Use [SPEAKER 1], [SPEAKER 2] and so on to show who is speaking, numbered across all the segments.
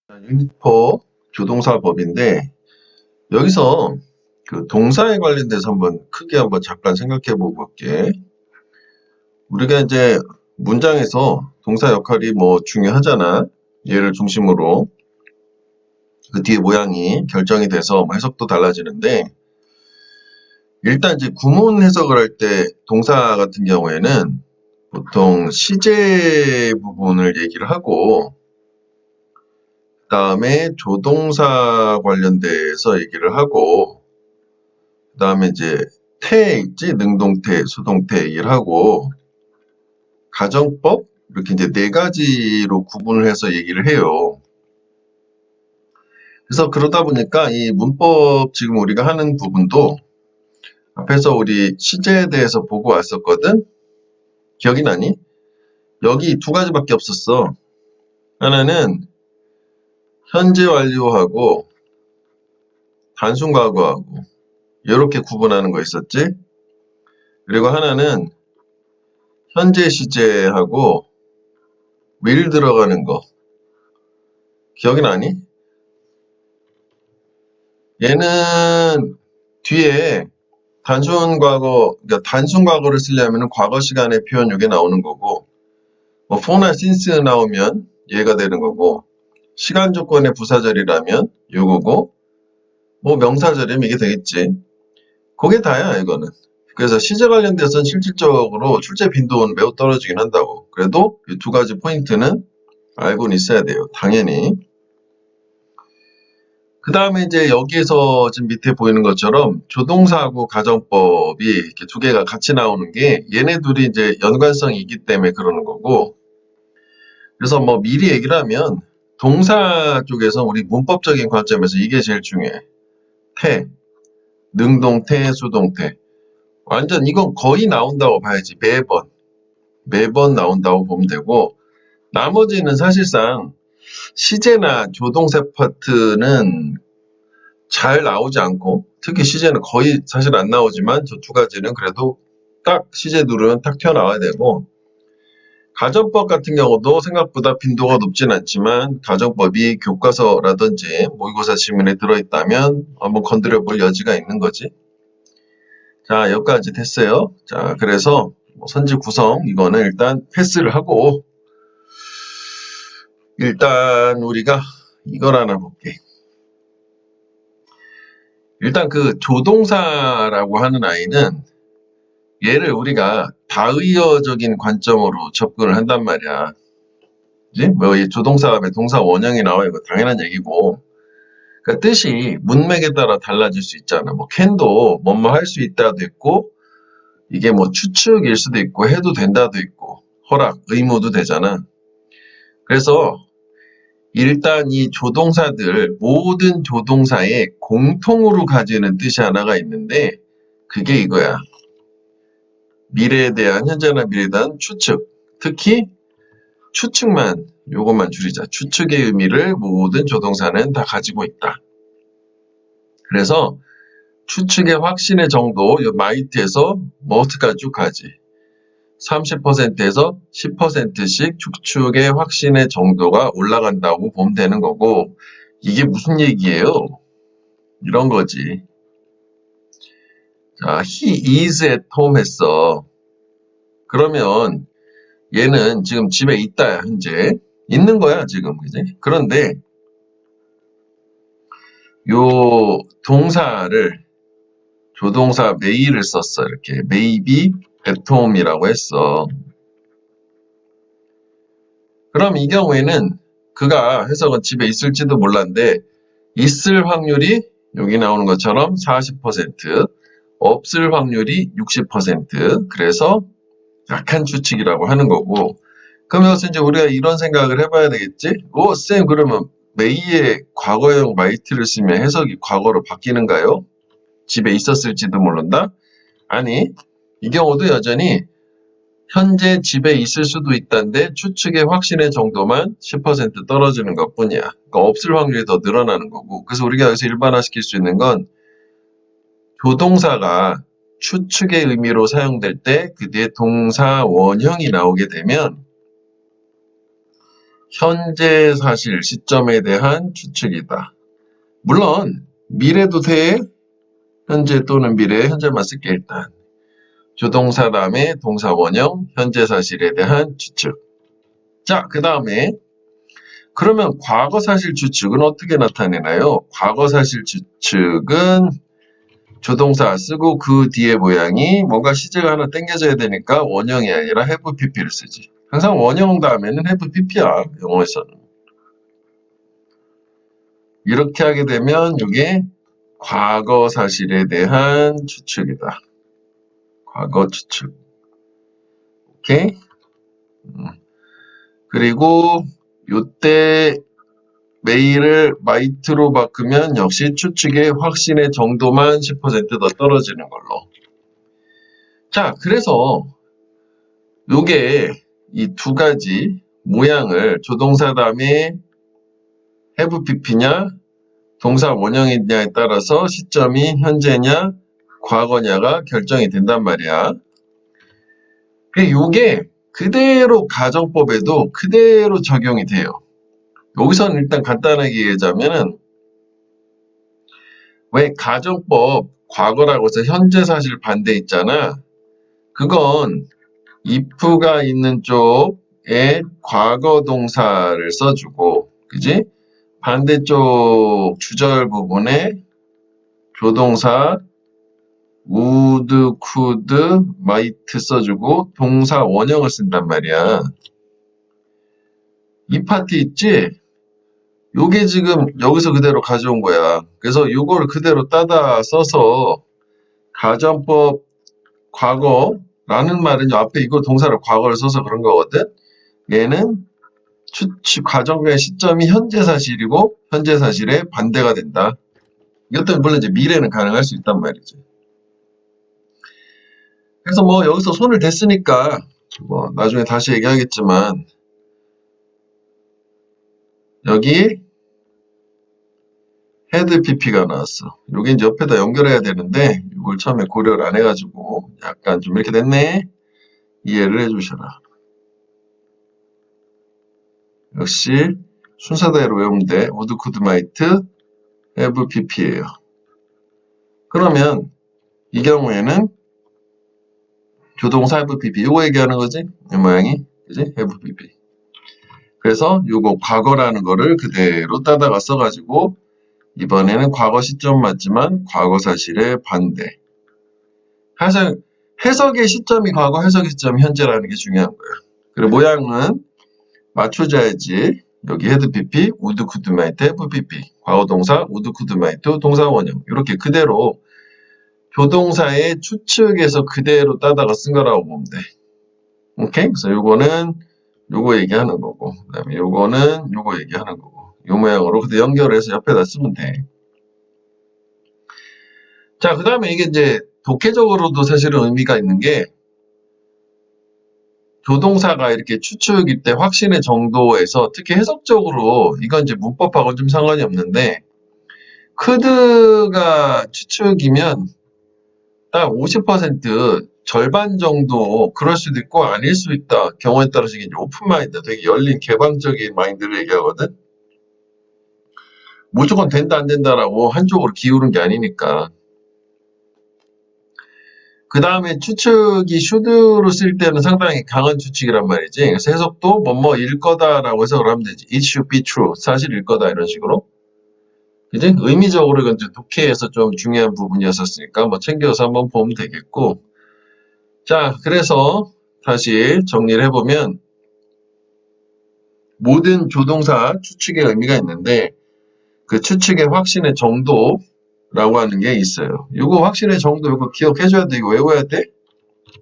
[SPEAKER 1] 유닛4 조동사법인데 여기서 그 동사에 관련돼서 크게 한번 잠깐 생각해 보고 볼게. 우리가 이제 문장에서 동사 역할이 뭐 중요하잖아. 얘를 중심으로 그 뒤에 모양이 결정이 돼서 뭐 해석도 달라지는데 일단 이제 구문 해석을 할 때 동사 같은 경우에는 보통 시제 부분을 얘기를 하고 그다음에 조동사 관련돼서 얘기를 하고 그다음에 이제 태 있지 능동태, 수동태 얘기를 하고 가정법 이렇게 이제 네 가지로 구분을 해서 얘기를 해요. 그래서 그러다 보니까 이 문법 지금 우리가 하는 부분도 앞에서 우리 시제에 대해서 보고 왔었거든. 기억이 나니? 여기 두 가지밖에 없었어. 하나는 현재 완료하고 단순 과거하고 이렇게 구분하는 거 있었지. 그리고 하나는 현재 시제하고 will 들어가는 거 기억이 나니? 얘는 뒤에 단순 과거, 그러니까 단순 과거를 쓰려면 과거 시간의 표현 요게 나오는 거고, 뭐 for나 since 나오면 얘가 되는 거고, 시간 조건의 부사절이라면 요거고, 뭐 명사절이면 이게 되겠지. 그게 다야, 이거는. 그래서 시제 관련돼서는 실질적으로 출제 빈도는 매우 떨어지긴 한다고. 그래도 이 두 가지 포인트는 알고는 있어야 돼요. 당연히. 그 다음에 이제 여기에서 지금 밑에 보이는 것처럼 조동사하고 가정법이 이렇게 두 개가 같이 나오는 게 얘네 둘이 이제 연관성이 있기 때문에 그러는 거고. 그래서 뭐 미리 얘기를 하면 동사 쪽에서 우리 문법적인 관점에서 이게 제일 중요해. 태, 능동태, 수동태. 완전 이건 거의 나온다고 봐야지. 매번 나온다고 보면 되고. 나머지는 사실상 시제나 조동사 파트는 잘 나오지 않고 특히 시제는 거의 사실 안 나오지만 저 두 가지는 그래도 딱 시제 누르면 딱 튀어나와야 되고 가정법 같은 경우도 생각보다 빈도가 높진 않지만 가정법이 교과서라든지 모의고사 지문에 들어있다면 한번 건드려 볼 여지가 있는 거지. 자, 여기까지 됐어요. 자, 그래서 선지 구성 이거는 일단 패스를 하고 일단 우리가 이걸 하나 볼게. 일단 그 조동사라고 하는 아이는 얘를 우리가 다의어적인 관점으로 접근을 한단 말이야. 그지? 뭐 이 조동사에 동사 원형이 나와 이거 당연한 얘기고. 그 뜻이 문맥에 따라 달라질 수 있잖아. 뭐 can도 뭐뭐 할 수 있다도 있고 이게 뭐 추측일 수도 있고 해도 된다도 있고 허락, 의무도 되잖아. 그래서 일단 이 조동사들 모든 조동사에 공통으로 가지는 뜻이 하나가 있는데 그게 이거야. 미래에 대한 현재나 미래에 대한 추측. 특히 추측만 요것만 줄이자. 추측의 의미를 모든 조동사는 다 가지고 있다. 그래서 추측의 확신의 정도 요 might에서 must까지 쭉 가지. 30%에서 10%씩 추측의 확신의 정도가 올라간다고 보면 되는 거고 이게 무슨 얘기예요? 이런 거지. 자, he is at home 했어. 그러면 얘는 지금 집에 있다, 현재. 있는 거야, 지금. 그지? 그런데, 요 동사를, 조동사 may를 썼어. 이렇게. may be at home이라고 했어. 그럼 이 경우에는 그가 해석은 집에 있을지도 몰랐는데, 있을 확률이 여기 나오는 것처럼 40%, 없을 확률이 60%. 그래서 약한 추측이라고 하는 거고, 그럼 여기서 이제 우리가 이런 생각을 해봐야 되겠지? 쌤, 그러면 메이의 과거형 마이트를 쓰면 해석이 과거로 바뀌는가요? 집에 있었을지도 모른다? 아니, 이 경우도 여전히 현재 집에 있을 수도 있다는데 추측의 확신의 정도만 10% 떨어지는 것 뿐이야. 그러니까 없을 확률이 더 늘어나는 거고. 그래서 우리가 여기서 일반화시킬 수 있는 건 조동사가 추측의 의미로 사용될 때 그 뒤에 동사 원형이 나오게 되면 현재 사실 시점에 대한 추측이다. 물론 미래도 돼. 현재 또는 미래, 현재만 쓸게 일단. 조동사 다음에 동사 원형, 현재 사실에 대한 추측. 자, 그 다음에 그러면 과거 사실 추측은 어떻게 나타내나요? 과거 사실 추측은 조동사 쓰고 그 뒤에 모양이 뭔가 시제가 하나 땡겨져야 되니까 원형이 아니라 have pp를 쓰지. 항상 원형 다음에는 have pp야, 영어에서는. 이렇게 하게 되면 이게 과거 사실에 대한 추측이다. 과거 추측. 오케이? 그리고 요때 메일을 might로 바꾸면 역시 추측의 확신의 정도만 10%더 떨어지는 걸로. 자, 그래서 요게 이 두 가지 모양을 조동사 다음에 have pp냐 동사 원형이냐에 따라서 시점이 현재냐 과거냐가 결정이 된단 말이야. 요게 그대로 가정법에도 그대로 적용이 돼요. 여기서는 일단 간단하게 얘기하자면은 왜 가정법 과거라고 해서 현재 사실 반대 있잖아. 그건 if가 있는 쪽에 과거 동사를 써주고, 그지? 반대쪽 주절 부분에 조동사 would, could, might 써주고 동사 원형을 쓴단 말이야. 이 파트 있지? 요게 지금 여기서 그대로 가져온 거야. 그래서 요거를 그대로 따다 써서 가정법 과거라는 말은 앞에 이거 동사를 과거를 써서 그런 거거든. 얘는 추측 과정의 시점이 현재 사실이고 현재 사실의 반대가 된다. 이것도 물론 이제 미래는 가능할 수 있단 말이지. 그래서 뭐 여기서 손을 댔으니까 뭐 나중에 다시 얘기하겠지만 여기 헤드 pp가 나왔어. 여기 이제 옆에다 연결해야 되는데 이걸 처음에 고려를 안 해가지고 약간 좀 이렇게 됐네. 이해를 해주셔라. 역시 순서대로 외우면 돼. would, could, might, have pp예요. 그러면 이 경우에는 조동사 have pp 이거 얘기하는 거지? 이 모양이 그지? have pp. 그래서 요거 과거라는 거를 그대로 따다가 써가지고 이번에는 과거 시점 맞지만 과거 사실의 반대. 해석의 시점이 과거, 해석의 시점이 현재라는 게 중요한 거야. 그리고 모양은 맞춰줘야지. 여기 헤드 pp, would, could, might, have pp. 과거 동사, would, could, might, 동사 원형. 이렇게 그대로 조동사의 추측에서 그대로 따다가 쓴 거라고 보면 돼. 오케이? 그래서 요거는 요거 얘기하는 거고, 그 다음에 요거는 요거 얘기하는 거고, 요 모양으로 그때 연결해서 옆에다 쓰면 돼. 자, 그 다음에 이게 이제 독해적으로도 사실은 의미가 있는 게, 조동사가 이렇게 추측일 때 확신의 정도에서 특히 해석적으로, 이건 이제 문법하고는 좀 상관이 없는데, could가 추측이면 딱 50% 절반 정도 그럴 수도 있고 아닐 수 있다. 경우에 따라서 이게 오픈 마인드, 되게 열린 개방적인 마인드를 얘기하거든. 무조건 된다 안 된다라고 한쪽으로 기울은 게 아니니까. 그 다음에 추측이 should로 쓸 때는 상당히 강한 추측이란 말이지. 그래서 해석도 뭐뭐일 거다라고 해석을 하면 되지. It should be true. 사실일 거다 이런 식으로. 그지? 의미적으로 이건 독해에서 좀 중요한 부분이었었으니까 뭐 챙겨서 한번 보면 되겠고. 자, 그래서 다시 정리를 해보면 모든 조동사 추측의 의미가 있는데 그 추측의 확신의 정도라고 하는 게 있어요. 이거 확신의 정도 이거 기억해줘야 돼. 이거 외워야 돼.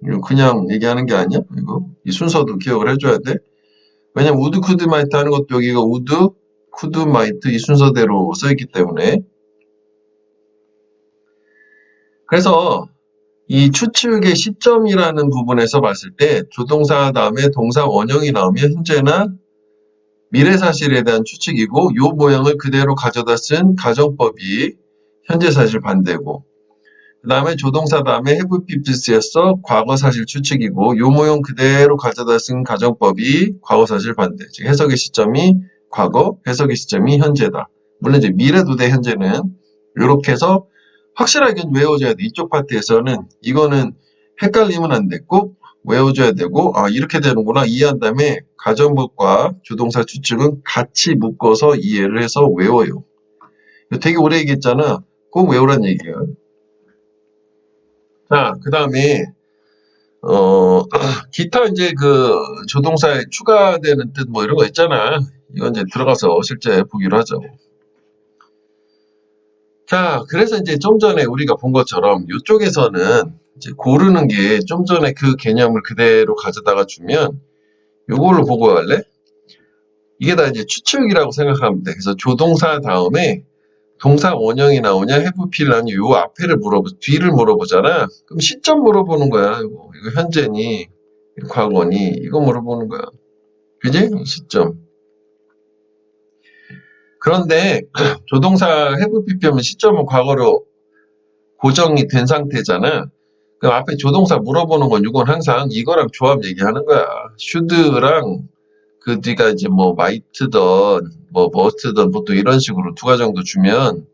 [SPEAKER 1] 이거 그냥 얘기하는 게 아니야. 이거 이 순서도 기억을 해줘야 돼. 왜냐면 would, could, might 하는 것도 여기가 would, could, might 이 순서대로 써있기 때문에. 그래서 이 추측의 시점이라는 부분에서 봤을 때 조동사 다음에 동사 원형이 나오면 현재나 미래 사실에 대한 추측이고 이 모양을 그대로 가져다 쓴 가정법이 현재 사실 반대고 그 다음에 조동사 다음에 have PPS였어. 과거사실 추측이고 요 모형 그대로 가져다 쓴 가정법이 과거사실 반대. 즉 해석의 시점이 과거, 해석의 시점이 현재다. 물론 이제 미래도 돼 현재는. 이렇게 해서 확실하게 외워줘야 돼. 이쪽 파트에서는 이거는 헷갈리면 안 돼. 꼭 외워줘야 되고 이렇게 되는구나 이해한 다음에 가정법과 조동사 추측은 같이 묶어서 이해를 해서 외워요. 되게 오래 얘기했잖아. 꼭 외우란 얘기예요. 자, 그 다음에 기타 이제 그 조동사에 추가되는 뜻 뭐 이런 거 있잖아. 이건 이제 들어가서 실제 보기로 하죠. 자, 그래서 이제 좀 전에 우리가 본 것처럼 이쪽에서는 이제 고르는 게 좀 전에 그 개념을 그대로 가져다가 주면 요걸로 보고 갈래? 이게 다 이제 추측이라고 생각하면 돼. 그래서 조동사 다음에 동사 원형이 나오냐, have P를 나오냐, 요 앞에를 뒤를 물어보잖아. 그럼 시점 물어보는 거야. 이거 현재니, 과거니, 이거 물어보는 거야. 그지? 시점. 그런데 조동사 have PP 하면 시점은 과거로 고정이 된 상태잖아. 그럼 앞에 조동사 물어보는 건 이건 항상 이거랑 조합 얘기하는 거야. should랑 그 뒤가 이제 뭐 might든 뭐 must든 보통 이런 식으로 두 가지 정도 주면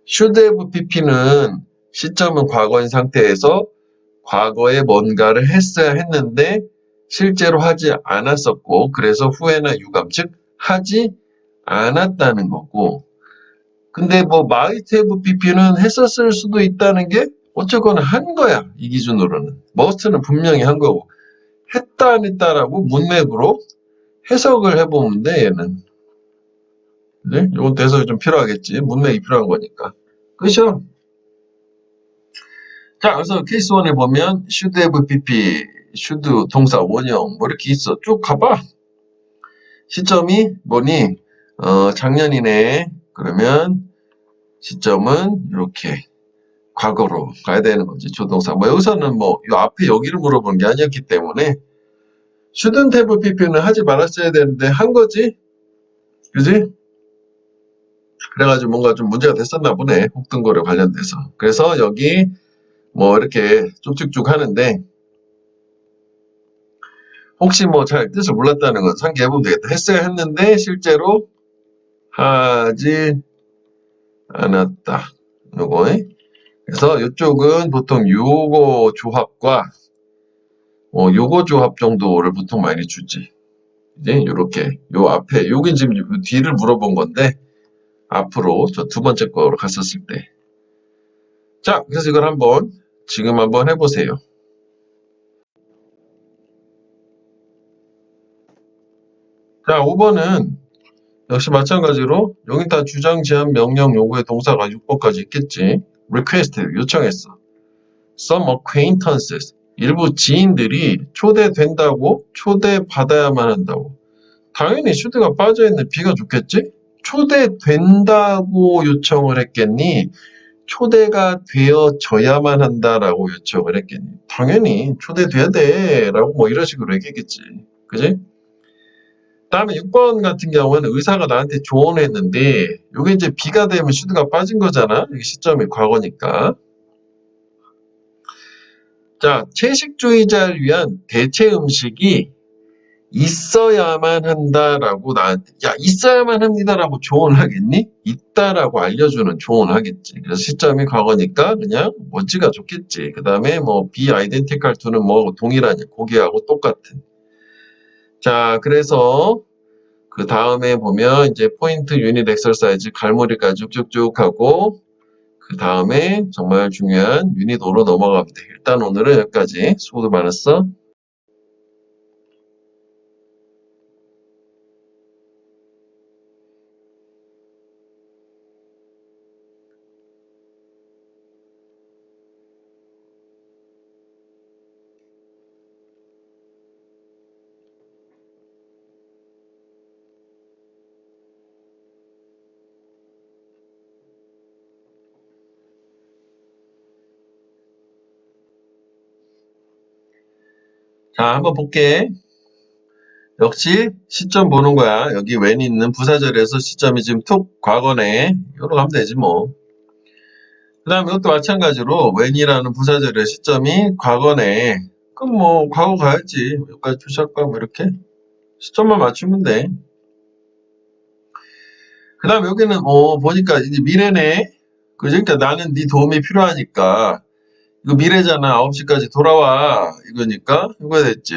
[SPEAKER 1] should have pp는 시점은 과거인 상태에서 과거에 뭔가를 했어야 했는데 실제로 하지 않았었고 그래서 후회나 유감 즉 하지 않았다는 거고 근데 뭐 might have pp는 했었을 수도 있다는 게 어쨌거나 한 거야 이 기준으로는 must는 분명히 한 거고 했다 안 했다라고 문맥으로 해석을 해보면 돼 얘는 네? 이건 해석이 좀 필요하겠지 문맥이 필요한 거니까 그렇죠? 자, 그래서 케이스 1에 보면 should have pp, should 동사 원형 뭐 이렇게 있어. 쭉 가봐. 시점이 뭐니? 작년이네. 그러면 시점은 이렇게 과거로 가야 되는 거지. 조동사. 뭐 여기서는 뭐 이 앞에 여기를 물어보는 게 아니었기 때문에 shouldn't have pp는 하지 말았어야 되는데 한 거지. 그지? 그래가지고 뭔가 좀 문제가 됐었나 보네. 혹등거래 관련돼서. 그래서 여기 뭐 이렇게 쭉쭉쭉 하는데 혹시 뭐 잘 뜻을 몰랐다는 건 상기해보면 되겠다. 했어야 했는데 실제로 하지 않았다. 요거. 그래서 이쪽은 보통 요거 조합과 요거 조합 정도를 보통 많이 주지. 이제 요렇게 요 앞에 여기 지금 뒤를 물어본 건데 앞으로 저 두 번째 거로 갔었을 때. 자, 그래서 이걸 지금 한번 해보세요. 자, 5번은 역시 마찬가지로 여기 다 주장, 제안, 명령, 요구의 동사가 6번까지 있겠지. request 요청했어. Some acquaintances 일부 지인들이 초대된다고 초대받아야만 한다고. 당연히 should가 빠져있는 B가 좋겠지? 초대된다고 요청을 했겠니? 초대가 되어져야만 한다라고 요청을 했겠니? 당연히 초대돼야 돼 라고 뭐 이런 식으로 얘기했겠지. 그지? 다음에 6번 같은 경우에는 의사가 나한테 조언을 했는데 이게 이제 B가 되면 should가 빠진 거잖아. 여기 시점이 과거니까. 자, 채식주의자를 위한 대체 음식이 있어야만 한다라고 나한테 있어야만 합니다라고 조언을 하겠니? 있다라고 알려주는 조언을 하겠지. 그래서 시점이 과거니까 그냥 뭐지가 좋겠지. 그 다음에 뭐 be identical to는 뭐 동일하냐 고기하고 똑같은. 자, 그래서 그 다음에 보면 이제 포인트 유닛 엑서사이즈 갈무리까지 쭉쭉쭉 하고 그 다음에 정말 중요한 유닛 5로 넘어가면 돼. 일단 오늘은 여기까지. 수고도 많았어. 자, 한번 볼게. 역시 시점 보는 거야. 여기 when 있는 부사절에서 시점이 지금 툭 과거네. 이러고 하면 되지 뭐. 그 다음에 이것도 마찬가지로 when이라는 부사절의 시점이 과거네. 그럼 뭐 과거 가야지. 여기까지 표시할까? 뭐 이렇게 시점만 맞추면 돼. 그 다음에 여기는 보니까 이제 미래네. 그러니까 나는 네 도움이 필요하니까 이거 미래잖아. 9시까지 돌아와. 이거니까 이거 됐지.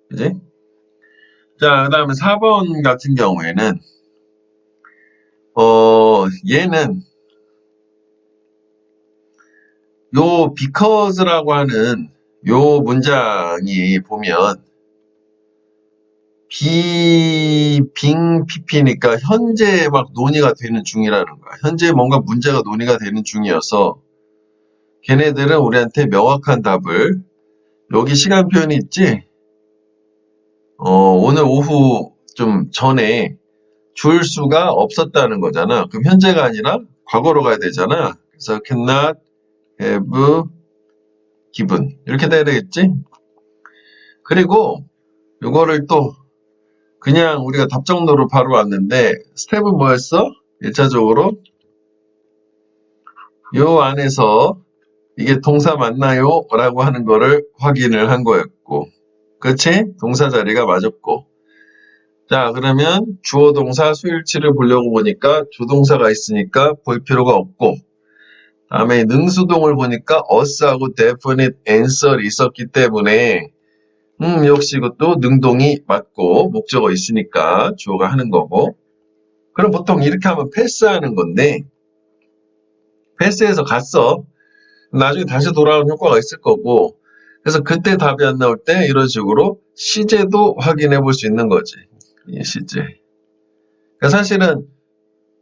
[SPEAKER 1] 그지? 자, 그 다음에 4번 같은 경우에는 얘는 요 because라고 하는 요 문장이 보면 빙 PP니까 현재 막 논의가 되는 중이라는 거야. 현재 뭔가 문제가 논의가 되는 중이어서 걔네들은 우리한테 명확한 답을 여기 시간 표현이 있지? 오늘 오후 좀 전에 줄 수가 없었다는 거잖아. 그럼 현재가 아니라 과거로 가야 되잖아. 그래서 cannot have given 이렇게 돼야 되겠지? 그리고 요거를 또 그냥 우리가 답정너로 바로 왔는데 스텝은 뭐였어? 1차적으로 요 안에서 이게 동사 맞나요? 라고 하는 거를 확인을 한 거였고 그치? 동사 자리가 맞았고 자 그러면 주어 동사 수일치를 보려고 보니까 조동사가 있으니까 볼 필요가 없고 다음에 능수동을 보니까 us하고 definite answer이 있었기 때문에 역시 이것도 능동이 맞고 목적어 있으니까 주어가 하는 거고 그럼 보통 이렇게 하면 패스하는 건데 패스해서 갔어 나중에 다시 돌아오는 효과가 있을 거고 그래서 그때 답이 안 나올 때 이런 식으로 시제도 확인해 볼 수 있는 거지 이 시제 그러니까 사실은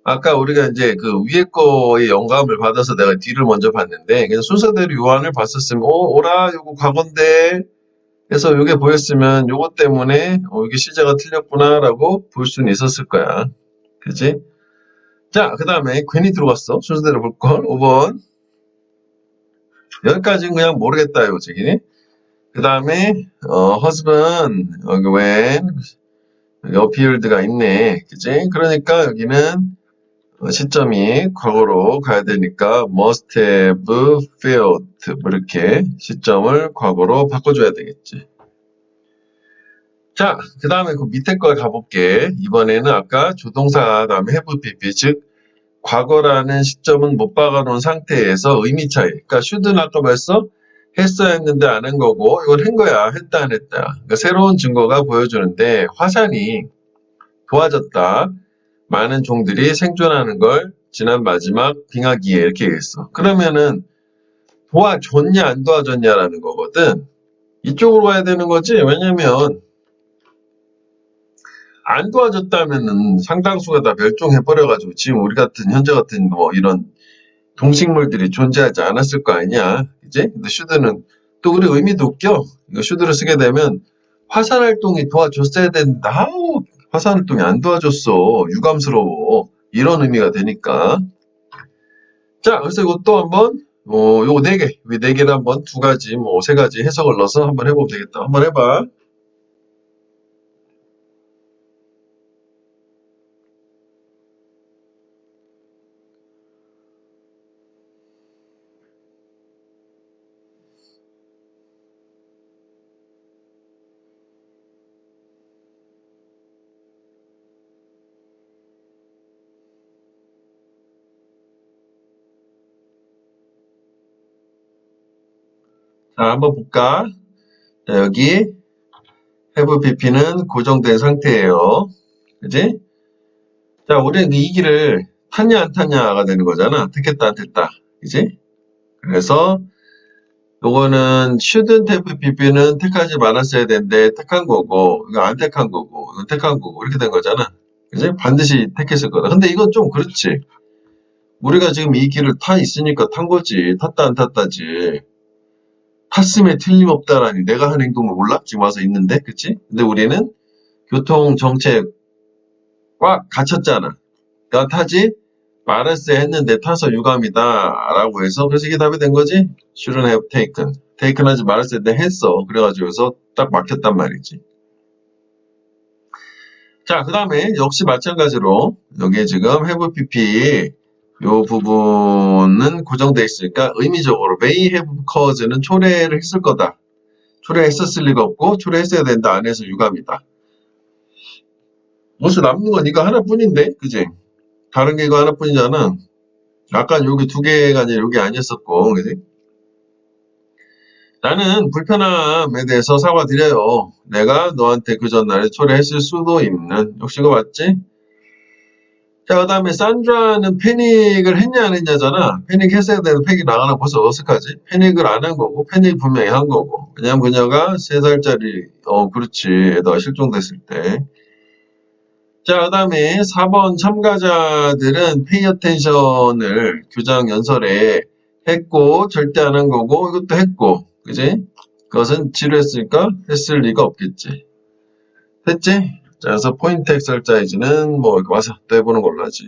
[SPEAKER 1] 아까 우리가 이제 그 위에 거의 영감을 받아서 내가 뒤를 먼저 봤는데 그냥 순서대로 요한을 봤었으면 오라 요거 과거인데 그래서 요게 보였으면 요거 때문에 이게 시제가 틀렸구나 라고 볼 수는 있었을 거야 그치? 자 그 다음에 괜히 들어갔어 순서대로 볼걸 5번 여기까지는 그냥 모르겠다 요지 그 다음에 husband 여기 when 여기 appeared가 있네 그치? 그러니까 여기는 시점이 과거로 가야 되니까 must have failed 뭐 이렇게 시점을 과거로 바꿔줘야 되겠지. 자, 그 다음에 그 밑에 걸 가볼게. 이번에는 아까 조동사 다음에 have pp 즉 과거라는 시점은 못 박아놓은 상태에서 의미 차이. 그러니까 should는 아까 벌써 했어야 했는데 안 한 거고 이건 한 거야. 했다 안 했다. 그러니까 새로운 증거가 보여주는데 화산이 도와줬다. 많은 종들이 생존하는 걸 지난 마지막 빙하기에 이렇게 얘기했어. 그러면은 도와줬냐 안 도와줬냐라는 거거든. 이쪽으로 가야 되는 거지. 왜냐면 안 도와줬다면은 상당수가 다 멸종해버려가지고 지금 우리 같은 현재 같은 뭐 이런 동식물들이 존재하지 않았을 거 아니야. 그지? 근데 슈드는 또 우리 의미도 웃겨. 이거 슈드를 쓰게 되면 화산활동이 도와줬어야 되는데 아우 화산활동이 안 도와줬어. 유감스러워. 이런 의미가 되니까. 자, 그래서 이것도 한번, 요거 4개, 왜 4개를 한번 2가지, 뭐 3가지 해석을 넣어서 한번 해보면 되겠다. 한번 해봐. 자, 한번 볼까? 자, 여기 have pp는 고정된 상태예요. 그지? 자, 우리는 이 길을 탔냐 안 탔냐가 되는 거잖아. 택했다 안 택다. 그지? 그래서 요거는 shouldn't have pp는 택하지 말았어야 되는데 택한 거고 이거 안 택한 거고 이건 택한 거고 이렇게 된 거잖아. 그지? 반드시 택했을 거다. 근데 이건 좀 그렇지. 우리가 지금 이 길을 타 있으니까 탄 거지. 탔다 안 탔다지. 탔음에 틀림없다라니 내가 한 행동을 몰라? 지금 와서 있는데 그치? 근데 우리는 교통정책 꽉 갇혔잖아. 나 타지? 말았어야 했는데 타서 유감이다 라고 해서 그래서 이게 답이 된 거지? shouldn't have taken. taken 하지 말았어야 했는데 했어. 그래가지고 여기서 딱 막혔단 말이지. 자, 그 다음에 역시 마찬가지로 여기 지금 have pp 요 부분은 고정되어 있으니까 의미적으로 may have cause는 초래를 했을 거다. 초래했었을 리가 없고 초래했어야 된다. 안에서 유감이다. 벌써 남는 건 이거 하나뿐인데, 그지? 다른 게 이거 하나뿐이잖아. 아까 여기 두 개가 아니라 여기 아니었었고, 그지? 나는 불편함에 대해서 사과드려요. 내가 너한테 그 전날에 초래했을 수도 있는. 역시 이거 맞지? 자, 그 다음에 산드라는 패닉을 했냐 안 했냐잖아. 패닉 했어야 되는 패닉 나가나 벌써 어색하지? 패닉을 안 한 거고, 패닉 분명히 한 거고. 왜냐면 그녀가 3살짜리, 그렇지. 애가 실종됐을 때. 자, 그 다음에 4번 참가자들은 페이 어텐션을 교장 연설에 했고, 절대 안 한 거고, 이것도 했고, 그지? 그것은 지루했으니까 했을 리가 없겠지. 됐지? 자, 그래서 포인트 엑설사이즈는 뭐, 이렇게 와서 또 해보는 걸로 하지.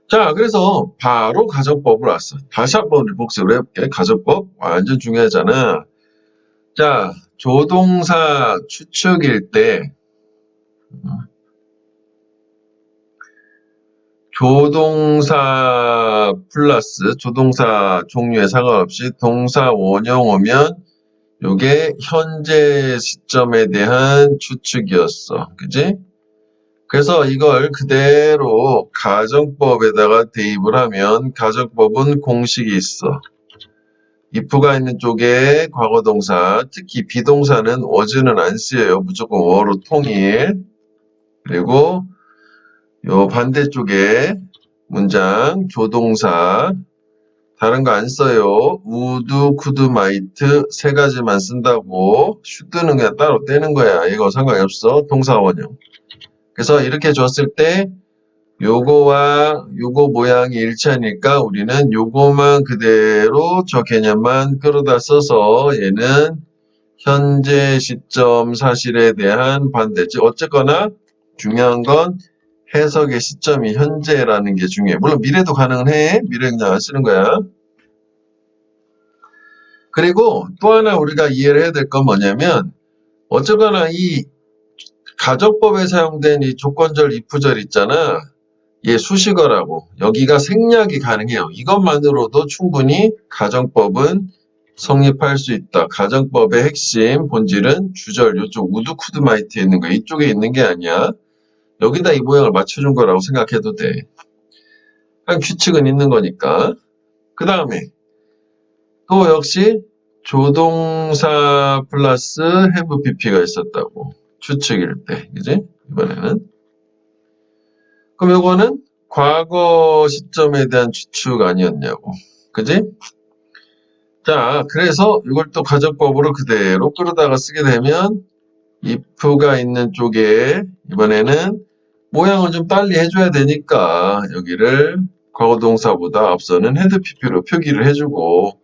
[SPEAKER 1] 자, 그래서 바로 가정법을 왔어. 다시 한번 복습을 해볼게. 가정법 완전 중요하잖아. 자, 조동사 추측일 때, 조동사 플러스 조동사 종류에 상관없이 동사 원형 오면 요게 현재 시점에 대한 추측이었어. 그지? 그래서 이걸 그대로 가정법에다가 대입을 하면 가정법은 공식이 있어. if가 있는 쪽에 과거동사, 특히 비동사는 was는 안 쓰여요. 무조건 were로 통일. 그리고 요 반대쪽에 문장 조동사 다른 거 안 써요. would, could, might 세 가지만 쓴다고. should는 그냥 따로 떼는 거야. 이거 상관이 없어. 동사 원형. 그래서 이렇게 줬을 때 요거와 요거 모양이 일치하니까 우리는 요거만 그대로 저 개념만 끌어다 써서 얘는 현재 시점 사실에 대한 반대지. 어쨌거나 중요한 건 해석의 시점이 현재라는 게 중요해. 물론 미래도 가능은 해. 미래 그냥 안 쓰는 거야. 그리고 또 하나 우리가 이해를 해야 될 건 뭐냐면 어쨌거나 이 가정법에 사용된 이 조건절 if절 있잖아. 얘 수식어라고. 여기가 생략이 가능해요. 이것만으로도 충분히 가정법은 성립할 수 있다. 가정법의 핵심 본질은 주절 이쪽 우드 쿠드 마이트에 있는 거 이쪽에 있는 게 아니야. 여기다 이 모양을 맞춰준 거라고 생각해도 돼. 한 규칙은 있는 거니까. 그 다음에 또 역시 조동사 플러스 have pp가 있었다고. 추측일 때. 그지? 이번에는. 그럼 요거는 과거 시점에 대한 추측 아니었냐고. 그지? 자, 그래서 이걸 또 가정법으로 그대로 끌어다가 쓰게 되면 if가 있는 쪽에 이번에는 모양을 좀 빨리 해줘야 되니까 여기를 과거동사보다 앞서는 had pp로 표기를 해주고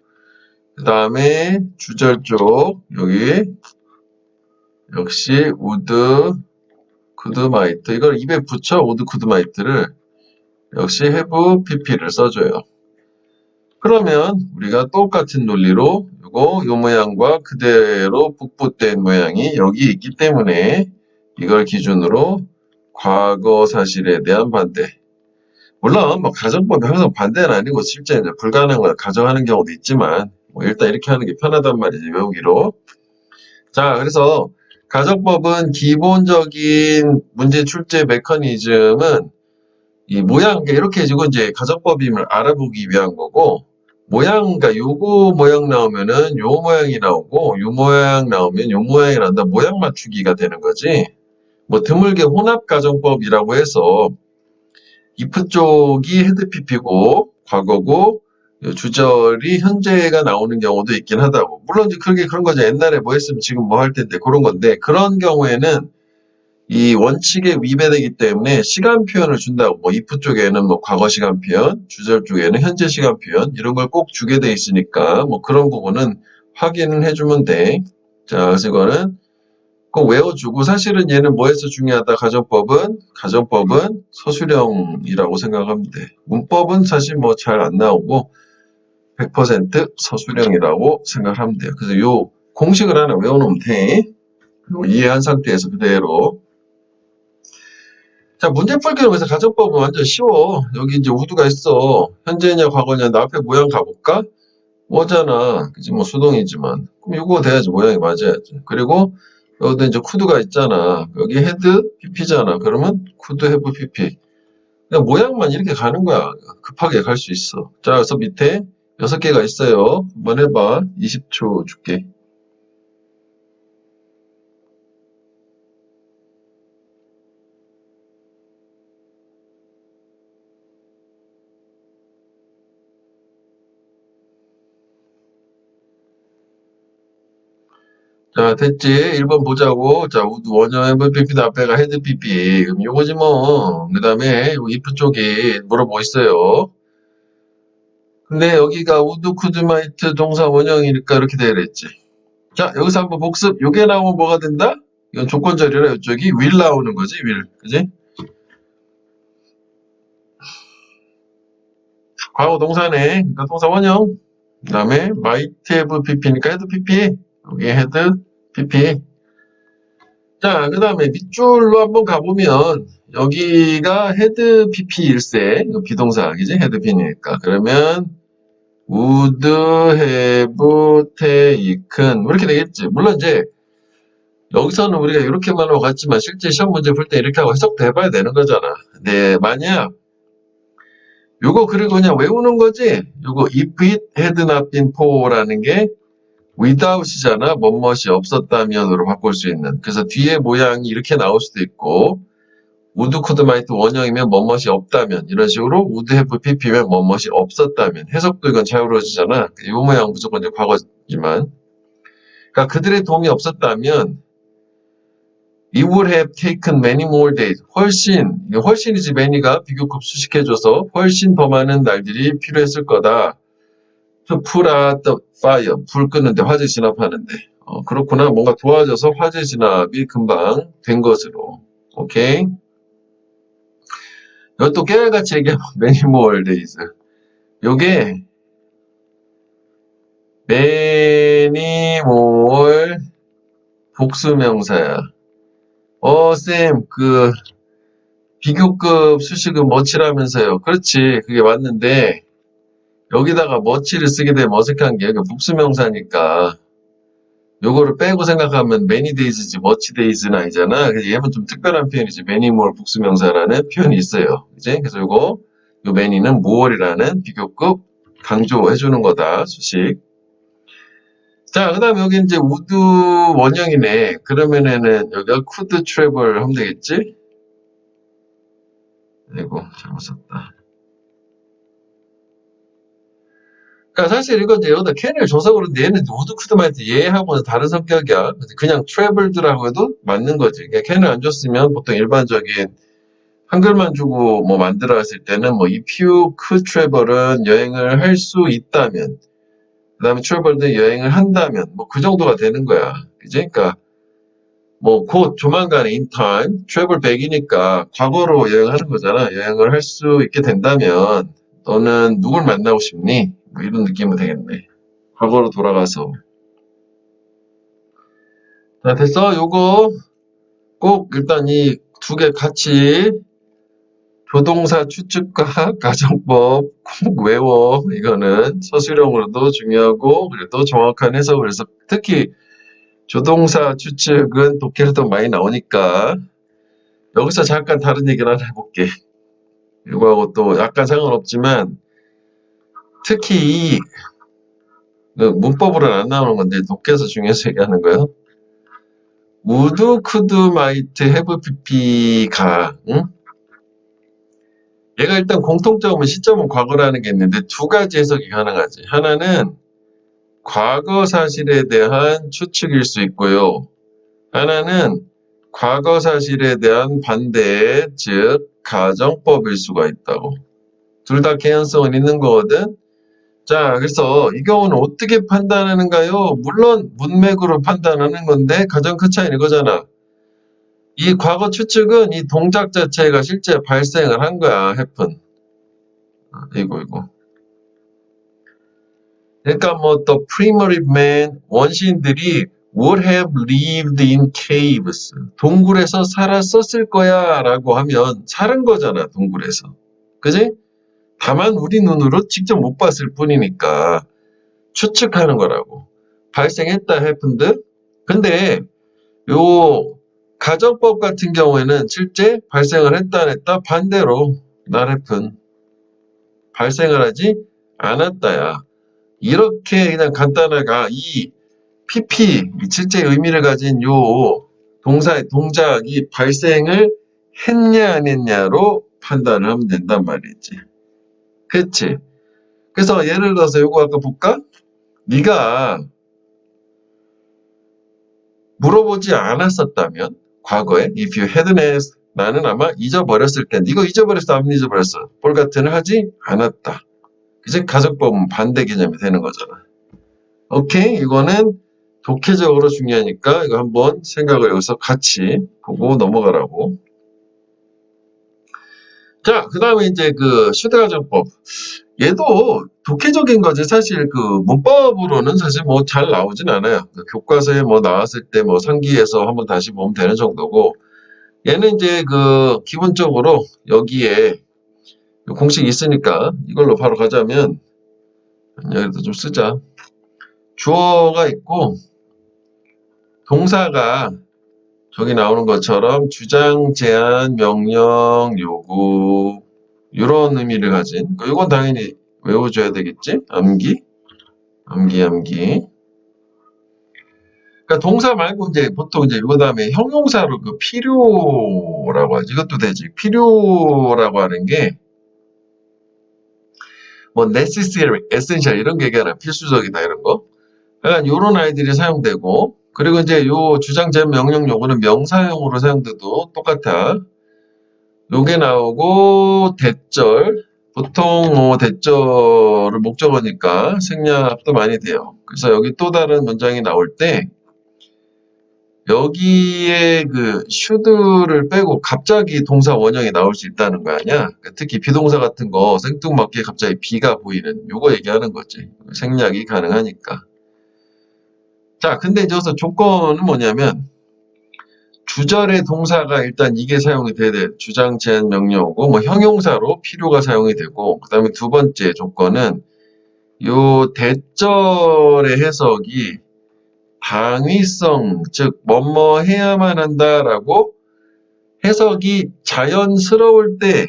[SPEAKER 1] 그 다음에 주절 쪽 여기 역시 would, could, might 이걸 입에 붙여 would, could, might를 역시 have pp를 써줘요. 그러면 우리가 똑같은 논리로 요 모양과 그대로 복붙된 모양이 여기 있기 때문에 이걸 기준으로 과거 사실에 대한 반대. 물론 뭐 가정법이 항상 반대는 아니고 실제 이제 불가능한 걸 가정하는 경우도 있지만 뭐 일단 이렇게 하는 게 편하단 말이지 외우기로. 자, 그래서 가정법은 기본적인 문제 출제 메커니즘은 이 모양 이렇게 해주고 이제 가정법임을 알아보기 위한 거고 모양 그러니까 요거 모양 나오면은 요 모양이 나오고 요 모양 나오면 요 모양이 나온다. 모양 맞추기가 되는 거지. 뭐 드물게 혼합 가정법이라고 해서 if 쪽이 헤드 pp고 과거고 주절이 현재가 나오는 경우도 있긴 하다고. 물론 이제 그런 거죠. 옛날에 뭐 했으면 지금 뭐 할 텐데 그런 건데 그런 경우에는 이 원칙에 위배되기 때문에 시간 표현을 준다고. 뭐 if 쪽에는 뭐 과거 시간 표현, 주절 쪽에는 현재 시간 표현 이런 걸 꼭 주게 돼 있으니까 뭐 그런 부분은 확인을 해주면 돼. 자, 그래서 이거는 꼭 외워주고 사실은 얘는 뭐에서 중요하다. 가정법은 서술형이라고 생각하면 돼. 문법은 사실 뭐 잘 안 나오고 100% 서술형이라고 생각하면 돼요. 그래서 요 공식을 하나 외워놓으면 돼. 이해한 상태에서 그대로. 자, 문제 풀기는 그래서 가정법은 완전 쉬워. 여기 이제 우드가 있어. 현재냐, 과거냐, 나 앞에 모양 가볼까? 뭐잖아. 그치, 뭐 수동이지만. 그럼 이거 돼야지. 모양이 맞아야지. 그리고 여기도 이제 쿠드가 있잖아. 여기 헤드, PP잖아. 그러면 쿠드, 헤브, PP. 그냥 모양만 이렇게 가는 거야. 급하게 갈 수 있어. 자, 그래서 밑에 6개가 있어요. 한번 해봐. 20초 줄게. 자, 됐지? 1번 보자고. 자, 우드 원형 MVP도 앞에가 헤드 PP. 그럼 요거지 뭐. 그 다음에 if 쪽이 물어보고 있어요. 근데 여기가 우드 쿠드마이트 동사 원형이니까 이렇게 되어있지. 자, 여기서 한번 복습. 요게 나오면 뭐가 된다? 이건 조건절이라 이쪽이 will 나오는 거지, will. 그지? 과거 동사네. 그러니까 동사 원형. 그 다음에 might have pp니까 head pp. 여기 head pp. 자, 그 다음에 밑줄로 한번 가보면 여기가 head pp일세. 이거 비동사, 그지? head p니까. 그러면 would have taken 이렇게 되겠지. 물론 이제 여기서는 우리가 이렇게만 하고 갔지만 실제 시험 문제 풀 때 이렇게 하고 해석도 해봐야 되는 거잖아. 네, 만약 요거 그리고 그냥 외우는 거지. 요거 if it had not been for라는 게 without이잖아. 뭐뭇이 없었다면으로 바꿀 수 있는. 그래서 뒤에 모양이 이렇게 나올 수도 있고 would could might 원형이면 뭐뭇이 없다면 이런 식으로 would have pp면 뭐뭇이 없었다면 해석도 이건 자유로워지잖아. 이 모양 무조건 이제 과거지만 그러니까 그들의 도움이 없었다면 It would have taken many more days. 훨씬이지 many가 비교급 수식해줘서 훨씬 더 많은 날들이 필요했을 거다. To put out the fire. 불 끄는데, 화재 진압하는데. 그렇구나. 뭔가 도와줘서 화재 진압이 금방 된 것으로. 오케이. 이것도 깨알같이 얘기하면 many more days. 요게 many more 복수명사야. 쌤, 비교급 수식은 much라면서요. 그렇지. 그게 맞는데, 여기다가 much를 쓰게 되면 어색한 게, 복수명사니까, 요거를 빼고 생각하면 many days지, much days는 아니잖아. 그래서 얘는 좀 특별한 표현이지. many more 복수명사라는 표현이 있어요. 그지? 그래서 요 many는 more이라는 비교급 강조해주는 거다, 수식. 자, 그 다음에 여기 이제 would 원형이네. 그러면은 여기가 could travel 하면 되겠지? 아이고, 잘못 썼다. 그러니까 사실 이거 이제 여기다 캔을 줘서 그런데 얘는 would could might 얘하고는 다른 성격이야. 그냥 traveled라고 해도 맞는 거지. 그러니까 캔을 안 줬으면 보통 일반적인 한글만 주고 뭐 만들어 왔을 때는 뭐 if you could travel은 여행을 할 수 있다면 그 다음에 travel도 여행을 한다면 뭐 그 정도가 되는 거야. 그지? 그러니까 뭐 곧 조만간 in time, travel back이니까 과거로 여행하는 거잖아. 여행을 할 수 있게 된다면 너는 누굴 만나고 싶니? 뭐 이런 느낌은 되겠네. 과거로 돌아가서. 자, 됐어. 요거 꼭 일단 이 두 개 같이 조동사 추측과 가정법 꼭 외워. 이거는 서술형으로도 중요하고 그리고 또 정확한 해석을 해서 특히 조동사 추측은 독해에도 많이 나오니까 여기서 잠깐 다른 얘기를 하나 해볼게. 이거하고 또 약간 상관없지만 특히 이 문법으로는 안 나오는 건데 독해에서 중요해서 얘기하는 거예요. would, could, might, have, pp가 응? 얘가 일단 공통점은 시점은 과거라는 게 있는데 두 가지 해석이 가능하지. 하나는 과거 사실에 대한 추측일 수 있고요. 하나는 과거 사실에 대한 반대, 즉 가정법일 수가 있다고. 둘 다 개연성은 있는 거거든. 자, 그래서 이 경우는 어떻게 판단하는가요? 물론 문맥으로 판단하는 건데 가장 큰 차이는 이거잖아. 이 과거 추측은 이 동작 자체가 실제 발생을 한 거야, happen. 이거. 그러니까 뭐 the primitive man, 원시인들이 would have lived in caves. 동굴에서 살았었을 거야 라고 하면 살은 거잖아, 동굴에서. 그지? 다만 우리 눈으로 직접 못 봤을 뿐이니까 추측하는 거라고. 발생했다, happened. 근데 요 가정법 같은 경우에는 실제 발생을 했다 안 했다 반대로 not happen. 발생을 하지 않았다야. 이렇게 그냥 간단하게 이 PP, 실제 의미를 가진 요 동작이 발생을 했냐 안 했냐로 판단을 하면 된단 말이지. 그치? 그래서 예를 들어서 요거 아까 볼까? 네가 물어보지 않았었다면 과거에 if you hadn't asked 나는 아마 잊어버렸을 텐데 이거 잊어버렸어 안 잊어버렸어? 볼 같은을 하지 않았다. 그치? 가정법은 반대 개념이 되는 거잖아. 오케이? 이거는 독해적으로 중요하니까 이거 한번 생각을 여기서 같이 보고 넘어가라고. 자, 그 다음에 이제 그 슈드가정법. 얘도 독해적인 거지. 사실 그 문법으로는 사실 뭐 잘 나오진 않아요. 그 교과서에 뭐 나왔을 때 뭐 상기해서 한번 다시 보면 되는 정도고. 얘는 이제 그 기본적으로 여기에 공식이 있으니까 이걸로 바로 가자면 여기도 좀 쓰자. 주어가 있고 동사가 저기 나오는 것처럼 주장, 제안, 명령, 요구 이런 의미를 가진 이건 당연히 외워줘야 되겠지? 암기. 그러니까 동사 말고 이제 보통 이제 이거 다음에 형용사로 그 필요라고 하지. 이것도 되지. 필요라고 하는 게 뭐 necessary, essential 이런 게 아니라 필수적이다 이런 거. 약간 요런 아이들이 사용되고 그리고 이제 요 주장, 제안, 명령, 요구는 명사형으로 사용돼도 똑같아. 요게 나오고 대절 보통 뭐 대절을 목적어니까 생략도 많이 돼요. 그래서 여기 또 다른 문장이 나올 때 여기에 그 should를 빼고 갑자기 동사 원형이 나올 수 있다는 거 아니야? 특히 비동사 같은 거 생뚱맞게 갑자기 be가 보이는 요거 얘기하는 거지. 생략이 가능하니까. 자, 근데 이제 여기서 조건은 뭐냐면 주절의 동사가 일단 이게 사용이 돼야 돼. 주장, 제안, 명령어고 뭐 형용사로 필요가 사용이 되고 그 다음에 두 번째 조건은 요 대절의 해석이 당위성, 즉 뭐뭐 해야만 한다라고 해석이 자연스러울 때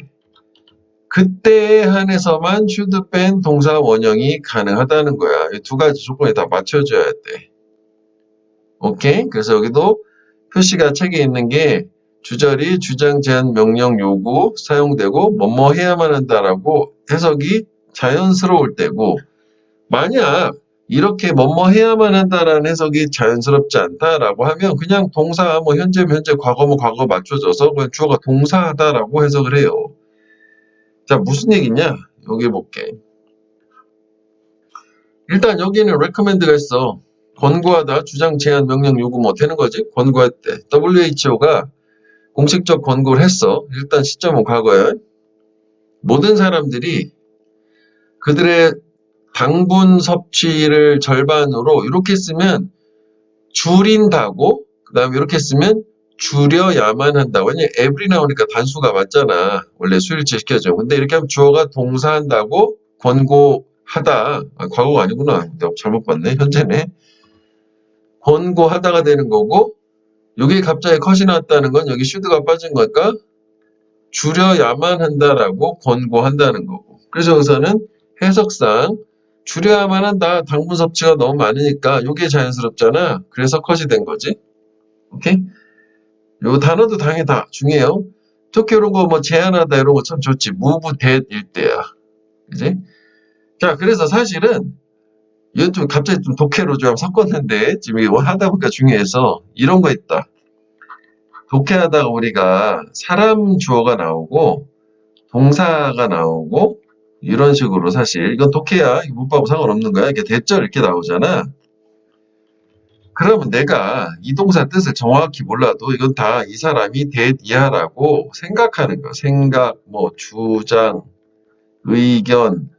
[SPEAKER 1] 그때에 한해서만 should 뺀 동사 원형이 가능하다는 거야. 이 두 가지 조건이 다 맞춰줘야 돼. 오케이? 그래서 여기도 표시가 책에 있는 게 주절이 주장, 제안, 명령, 요구 사용되고 뭐뭐 해야만 한다라고 해석이 자연스러울 때고 만약 이렇게 뭐뭐 해야만 한다라는 해석이 자연스럽지 않다라고 하면 그냥 동사 뭐 현재면 현재, 과거면 과거 맞춰져서 그냥 주어가 동사하다라고 해석을 해요. 자, 무슨 얘기냐? 여기 볼게. 일단 여기는 recommend가 있어. 권고하다, 주장, 제안, 명령, 요구 뭐 되는 거지? 권고할 때. WHO가 공식적 권고를 했어. 일단 시점은 과거야. 모든 사람들이 그들의 당분 섭취를 절반으로 이렇게 쓰면 줄인다고 그 다음에 이렇게 쓰면 줄여야만 한다고. 왜냐면 every 나오니까 단수가 맞잖아. 원래 수일치 시켜줘. 근데 이렇게 하면 주어가 동사한다고 권고하다. 과거가 아니구나. 내가 잘못 봤네. 현재네. 권고하다가 되는 거고 여기 갑자기 컷이 나왔다는 건 여기 should가 빠진 걸까? 줄여야만 한다라고 권고한다는 거고. 그래서 여기서는 해석상 줄여야만 한다. 당분 섭취가 너무 많으니까 이게 자연스럽잖아. 그래서 컷이 된 거지. 오케이? 요 단어도 당연히 다 중요해요. 특히 이런 거 뭐 제한하다 이런 거 참 좋지. move that일 때야. 그지? 자, 그래서 사실은 이건 좀 갑자기 좀 독해로 좀 섞었는데 지금 이거 하다 보니까 중요해서 이런 거 있다. 독해하다가 우리가 사람 주어가 나오고 동사가 나오고 이런 식으로 사실 이건 독해야. 문법하고 상관없는 거야. 이렇게 대절 이렇게 나오잖아. 그러면 내가 이 동사 뜻을 정확히 몰라도 이건 다 이 사람이 대이하라고 생각하는 거. 생각, 뭐 주장, 의견,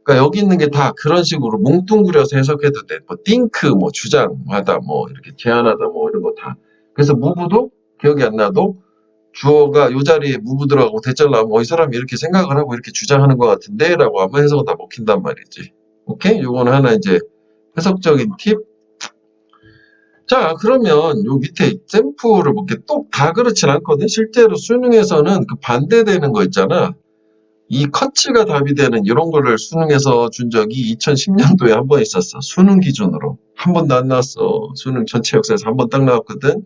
[SPEAKER 1] 그러니까 여기 있는 게 다 그런 식으로 뭉뚱그려서 해석해도 돼. 뭐 think, 뭐 주장하다, 뭐 이렇게 제안하다, 뭐 이런 거 다. 그래서 무브도 기억이 안 나도 주어가 요 자리에 무브 들어가고 대절 나오면 이 사람이 이렇게 생각을 하고 이렇게 주장하는 것 같은데 라고 하면 해석은 다 먹힌단 말이지. 오케이? 요거는 하나 이제 해석적인 팁. 자, 그러면 요 밑에 샘플을 볼게. 또 다 그렇진 않거든. 실제로 수능에서는 그 반대되는 거 있잖아. 이 커츠가 답이 되는 이런 거를 수능에서 준 적이 2010년도에 한 번 있었어. 수능 기준으로. 한 번도 안 나왔어. 수능 전체 역사에서 한 번 딱 나왔거든.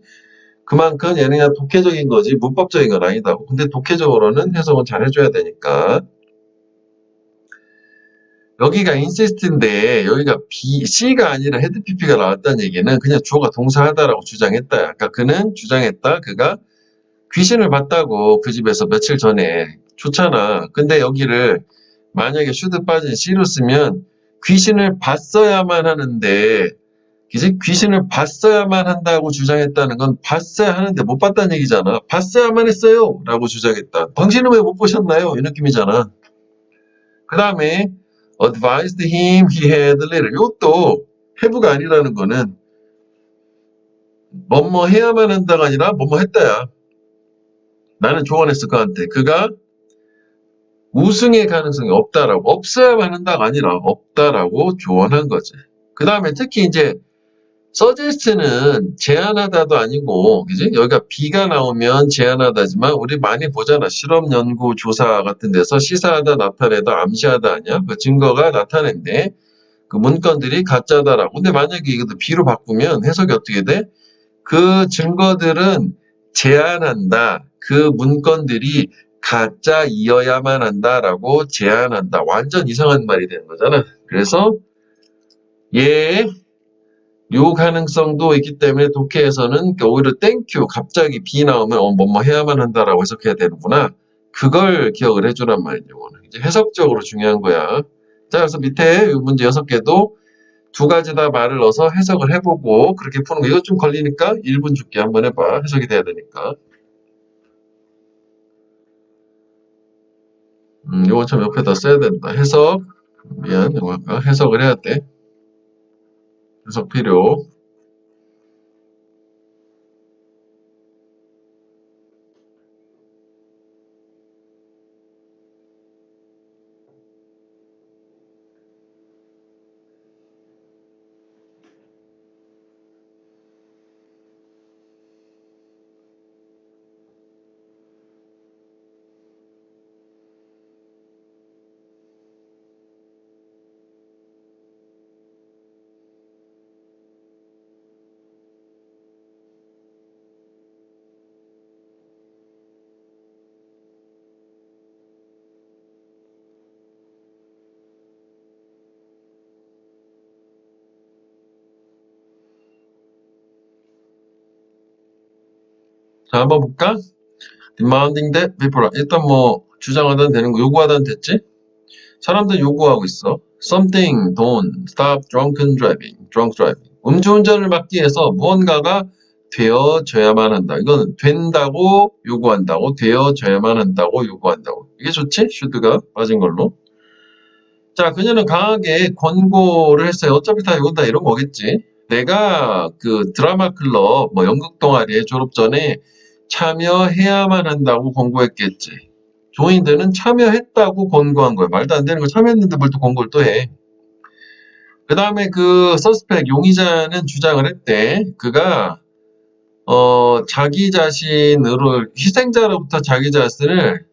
[SPEAKER 1] 그만큼 얘는 그냥 독해적인 거지 문법적인 건 아니다고. 근데 독해적으로는 해석은 잘 해줘야 되니까. 여기가 insist인데 여기가 C가 아니라 head PP가 나왔다는 얘기는 그냥 주어가 동사하다라고 주장했다. 아까 그는 주장했다. 그가 귀신을 봤다고 그 집에서 며칠 전에 좋잖아. 근데 여기를 만약에 should 빠진 C로 쓰면 귀신을 봤어야만 하는데 그지? 귀신을 봤어야만 한다고 주장했다는 건 봤어야 하는데 못 봤다는 얘기잖아. 봤어야만 했어요 라고 주장했다. 당신은 왜 못 보셨나요? 이 느낌이잖아. 그 다음에 advised him he had later. 이것도 have가 아니라는 거는 뭐뭐 해야만 한다가 아니라 뭐뭐 했다야. 나는 조언했을 그한테. 그가 우승의 가능성이 없다라고, 없어야만 한다가 아니라 없다라고 조언한 거지. 그 다음에 특히 이제 suggest는 제안하다도 아니고, 그지? 여기가 B가 나오면 제안하다지만 우리 많이 보잖아. 실험 연구 조사 같은 데서 시사하다, 나타내다, 암시하다 아니야? 그 증거가 나타낸대. 그 문건들이 가짜다라고. 근데 만약에 이것도 B로 바꾸면 해석이 어떻게 돼? 그 증거들은 제안한다. 그 문건들이 가짜이어야만 한다라고 제안한다. 완전 이상한 말이 되는 거잖아. 그래서 요 가능성도 있기 때문에 독해에서는 오히려 땡큐 갑자기 B 나오면 뭐뭐 해야만 한다라고 해석해야 되는구나. 그걸 기억을 해주란 말이죠. 이제 해석적으로 중요한 거야. 자, 그래서 밑에 이 문제 6개도 두 가지 다 말을 넣어서 해석을 해보고 그렇게 푸는 거. 이거 좀 걸리니까 1분 줄게. 한번 해봐. 해석이 돼야 되니까. 이건 참 옆에다 써야 된다. 해석. 미안. 이거 할까? 해석을 해야 돼. 해석 필요. 자, 한번 볼까? demanding that people. 일단 뭐 주장하다는 되는 거, 요구하다는 됐지? 사람들 요구하고 있어. Something, don't stop drunken driving, drunk driving. 음주운전을 막기 위해서 무언가가 되어져야만 한다. 이건 된다고 요구한다고, 되어져야만 한다고 요구한다고. 이게 좋지? should가 빠진 걸로. 자, 그녀는 강하게 권고를 했어요. 어차피 다 이거다 이런 거겠지. 내가 그 드라마 클럽, 뭐 연극 동아리에 졸업 전에 참여해야만 한다고 권고했겠지. 조인들은 참여했다고 권고한 거야. 말도 안 되는 거 참여했는데 뭘 또 권고를 또 해. 그 다음에 그 서스펙 용의자는 주장을 했대. 그가 자기 자신으로 희생자로부터 자기 자신을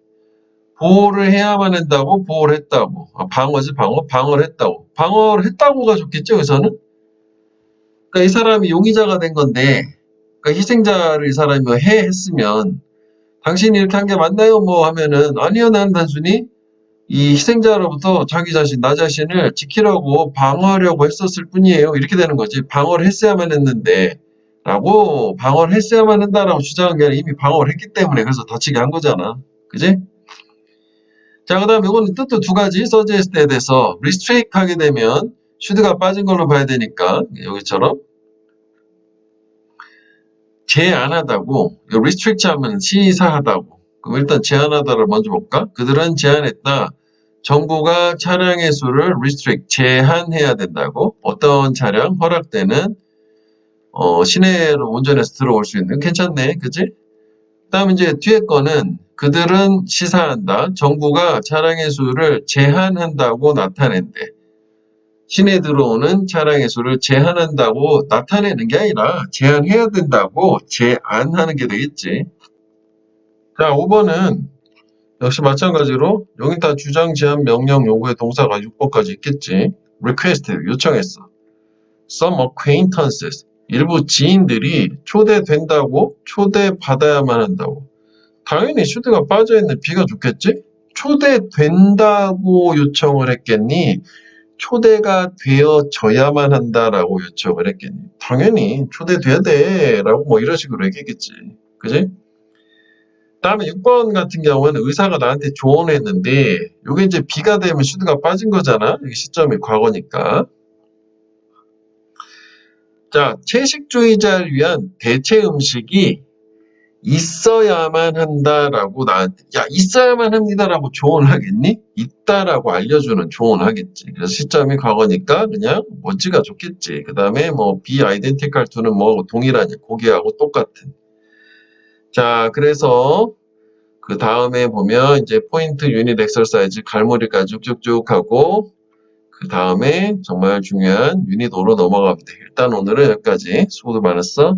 [SPEAKER 1] 보호를 해야만 한다고 보호를 했다고. 방어지 방어를 했다고. 방어를 했다고가 좋겠죠. 여기서는. 그러니까 이 사람이 용의자가 된 건데, 그러니까 희생자를 이 사람이 했으면 당신이 이렇게 한 게 맞나요? 뭐 하면은 아니요, 난 단순히 이 희생자로부터 자기 자신, 나 자신을 지키려고 방어하려고 했었을 뿐이에요. 이렇게 되는 거지. 방어를 했어야만 했는데 라고 방어를 했어야만 한다라고 주장한 게 아니라 이미 방어를 했기 때문에 그래서 다치게 한 거잖아. 그지? 자, 그 다음 이거는 뜻도 두 가지 suggest에 대해서 restrict 하게 되면 should가 빠진 걸로 봐야 되니까 여기처럼 제안하다고 restrict 하면 시사하다고. 그럼 일단 제안하다를 먼저 볼까? 그들은 제안했다. 정부가 차량의 수를 restrict, 제한해야 된다고. 어떤 차량 허락되는 시내로 운전해서 들어올 수 있는. 괜찮네, 그지? 그다음 이제 뒤에 거는 그들은 시사한다. 정부가 차량의 수를 제한한다고 나타낸대. 시내에 들어오는 차량의 수를 제한한다고 나타내는 게 아니라 제한해야 된다고 제안하는 게 되겠지. 자, 5번은 역시 마찬가지로 여기 다 주장, 제안, 명령, 요구의 동사가 6번까지 있겠지. request, 요청했어. Some acquaintances, 일부 지인들이 초대된다고 초대받아야만 한다고. 당연히 슈드가 빠져있는 B가 좋겠지? 초대된다고 요청을 했겠니? 초대가 되어져야만 한다라고 요청을 했겠니? 당연히 초대돼야 돼 라고 뭐 이런 식으로 얘기했겠지. 그지? 다음에 6번 같은 경우는 의사가 나한테 조언을 했는데 이게 이제 B가 되면 슈드가 빠진 거잖아. 여기 시점이 과거니까. 자, 채식주의자를 위한 대체 음식이 있어야만 한다라고 나한테 있어야만 합니다라고 조언을 하겠니? 있다라고 알려주는 조언을 하겠지. 그래서 시점이 과거니까 그냥 뭐지가 좋겠지. 그 다음에 뭐 be identical to는 뭐 동일하냐, 고기하고 똑같은. 자, 그래서 그 다음에 보면 이제 포인트 유닛 엑서사이즈 갈무리까지 쭉쭉쭉 하고 그 다음에 정말 중요한 유닛 5로 넘어갑니다. 일단 오늘은 여기까지. 수고도 많았어.